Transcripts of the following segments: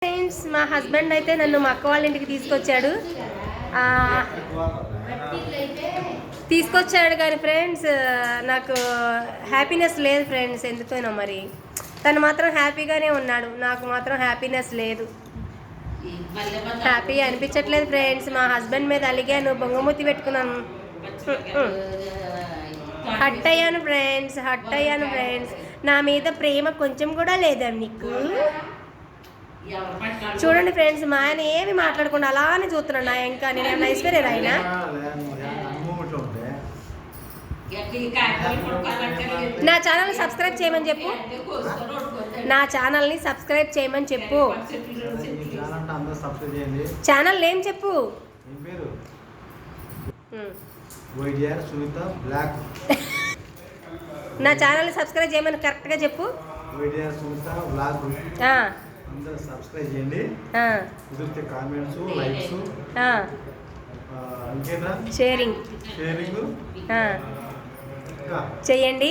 Friends మా husband అయితే నన్ను మా అక్క వాళ్ళ ఇంటికి తీసుకొచ్చాడు కానీ ఫ్రెండ్స్ నాకు హ్యాపీనెస్ లేదు ఫ్రెండ్స్. ఎందుకైనా మరి తను మాత్రం హ్యాపీగానే ఉన్నాడు, నాకు మాత్రం హ్యాపీనెస్ లేదు, హ్యాపీ అనిపించట్లేదు ఫ్రెండ్స్. మా హస్బెండ్ మీద అలిగాను, బొంగమూతి పెట్టుకున్నాను, హట్ అయ్యాను ఫ్రెండ్స్. నా మీద ప్రేమ కొంచెం కూడా లేదా నీకు? చూడండి ఫ్రెండ్స్, మా ఆయన ఏమి మాట్లాడకుండా అలానే చూస్తున్నాడు. నా ఇంకా నేను ఐశ్వర్య రాయినా. నా ఛానల్ని సబ్స్క్రైబ్ చేయమని చెప్పు, నా ఛానల్ని సబ్స్క్రైబ్ చేయమని చెప్పు. ఛానల్ నేమ్ చెప్పు. నా ఛానల్ని సబ్స్క్రైబ్ చేయమని కరెక్ట్గా చెప్పు. అందరూ సబ్స్క్రైబ్ చేయండి, కుదిరితే కామెంట్స్, లైక్స్, షేరింగ్ చేయండి.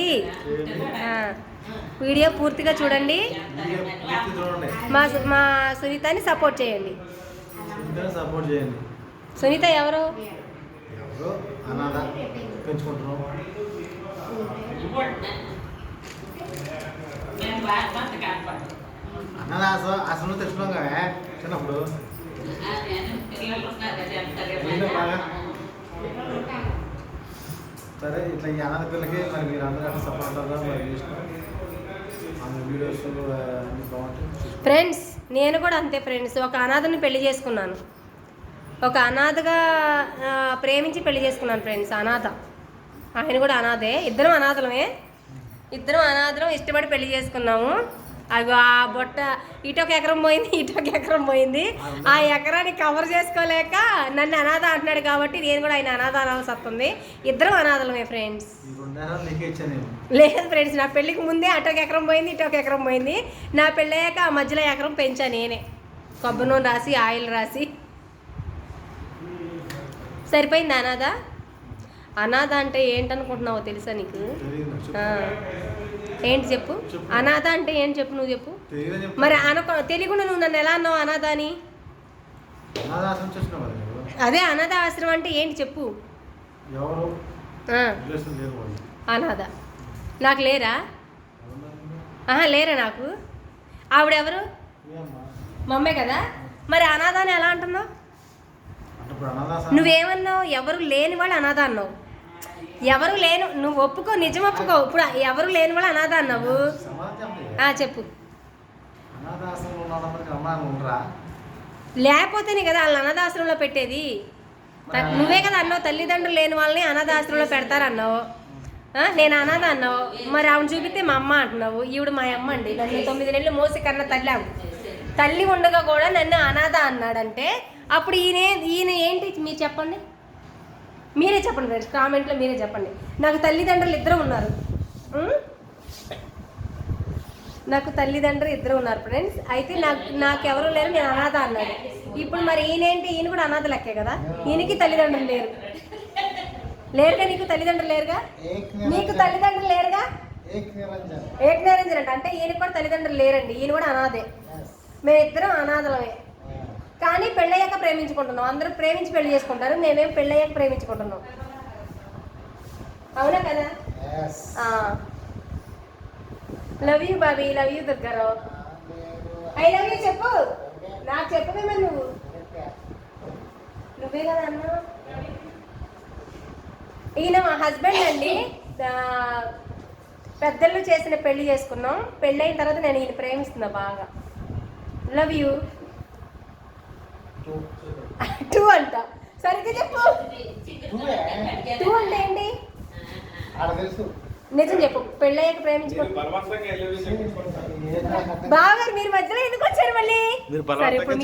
వీడియో పూర్తిగా చూడండి. మా సునీతని సపోర్ట్ చేయండి. సునీత ఎవరు? అనాథ పెంచుకుంటున్నాం. అన్నదాస అసలు తెచ్చుకున్నాం కదా చిన్నప్పుడు. సరే ఇట్లా ఈ అనాథ పిల్లకి మరి మీరు అందరూ సపోర్ట్ మరి వీడియోస్ అన్ని బాగుంటాయి ఫ్రెండ్స్. నేను కూడా అంతే ఫ్రెండ్స్, ఒక అనాథని పెళ్లి చేసుకున్నాను, ఒక అనాథగా ప్రేమించి పెళ్లి చేసుకున్నాను ఫ్రెండ్స్. అనాథ, ఆయన కూడా అనాథే, ఇద్దరం అనాథలం ఇష్టపడి పెళ్లి చేసుకున్నాము. అవి ఆ బొట్ట ఇటొక ఎకరం పోయింది, ఆ ఎకరాన్ని కవర్ చేసుకోలేక నన్ను అనాథ అంటున్నాడు కాబట్టి నేను కూడా ఆయన అనాథ అనాల్సి వస్తుంది. ఇద్దరం అనాథలమే ఫ్రెండ్స్. లేదు ఫ్రెండ్స్, నా పెళ్ళికి ముందే అటొక ఎకరం పోయింది, ఇటొక ఎకరం పోయింది. నా పెళ్ళయ్యాక ఆ మధ్యలో ఎకరం పెంచా నేనే, కొబ్బరి నూనె రాసి ఆయిల్ రాసి. సరిపోయింది. అనాథ అంటే ఏంటనుకుంటున్నావో తెలుసా నీకు? ఏంటి చెప్పు, అనాథ అంటే ఏంటి చెప్పు, నువ్వు చెప్పు. మరి తెలియకుండా నువ్వు నన్ను ఎలా అన్నావు అనాథ అని? అదే అనాథ ఆశ్రమం అంటే ఏంటి చెప్పు. అనాథ నాకు లేరా? లేరా నాకు? ఆవిడెవరు? మమ్మే కదా. మరి అనాథ అని ఎలా అంటున్నావు? నువ్వేమన్నావు? ఎవరు లేని వాళ్ళు అనాథ అన్నావు. ఎవరు లేను, నువ్వు ఒప్పుకో, నిజం ఒప్పుకో. ఇప్పుడు ఎవరు లేని వాళ్ళు అనాథ అన్నావు. చెప్పు. లేకపోతేనే కదా వాళ్ళని అనాథాశ్రమంలో పెట్టేది. నువ్వే కదా అన్నావు తల్లిదండ్రులు లేని వాళ్ళని అనాథాశ్రమంలో పెడతారన్నావు. నేను అనాథ అన్నావు. మరి ఆవిడ చూపిస్తే మా అమ్మ అంటున్నావు. ఈవిడ మా అమ్మ అండి, నన్ను 9 నెలలు మోసి కన్నా తల్లి ఉండగా కూడా నన్ను అనాథ అన్నాడంటే అప్పుడు ఈయన ఏంటి? మీరు చెప్పండి, మీరే చెప్పండి ఫ్రెండ్స్, కామెంట్లో మీరే చెప్పండి. నాకు తల్లిదండ్రులు ఇద్దరు ఉన్నారు ఫ్రెండ్స్. అయితే నాకెవరు లేరు, నేను అనాథ అన్నాడు. ఇప్పుడు మరి ఈయనేంటి? ఈయన కూడా అనాథ లెక్కే కదా. ఈయనకి తల్లిదండ్రులు లేరుగా. నీకు తల్లిదండ్రులు లేరుగా? నీకు తల్లిదండ్రులు లేరుగా? ఏక్ నిరంజన్ అంటే ఈయనకి కూడా తల్లిదండ్రులు లేరండి. ఈయన కూడా అనాథే. మేమిద్దరం అనాథలమే. కానీ పెళ్ళయ్యాక ప్రేమించుకుంటున్నాం. అందరూ ప్రేమించి పెళ్లి చేసుకుంటారు, మేమేం పెళ్ళయ్యాక ప్రేమించుకుంటున్నాం. అవునా కదా? Love you Bobby, love you Durgarao, I love you చెప్పు. నాకు చెప్పవేమో నువ్వే కదా అన్నా. ఈయన మా హస్బెండ్ అండి. పెద్దలు చేసిన పెళ్లి చేసుకున్నాం. పెళ్ళి అయిన తర్వాత నేను ఈయన ప్రేమిస్తున్నా బాగా. లవ్ యూ 2 అంట. సరిగ్గా చెప్పు. 2 అంటే ఏంటి? నిజం చెప్పు. పెళ్ళయ్యాక ప్రేమించుకో. బాగా మీరు మధ్యలో ఎందుకు వచ్చారు మళ్ళీ?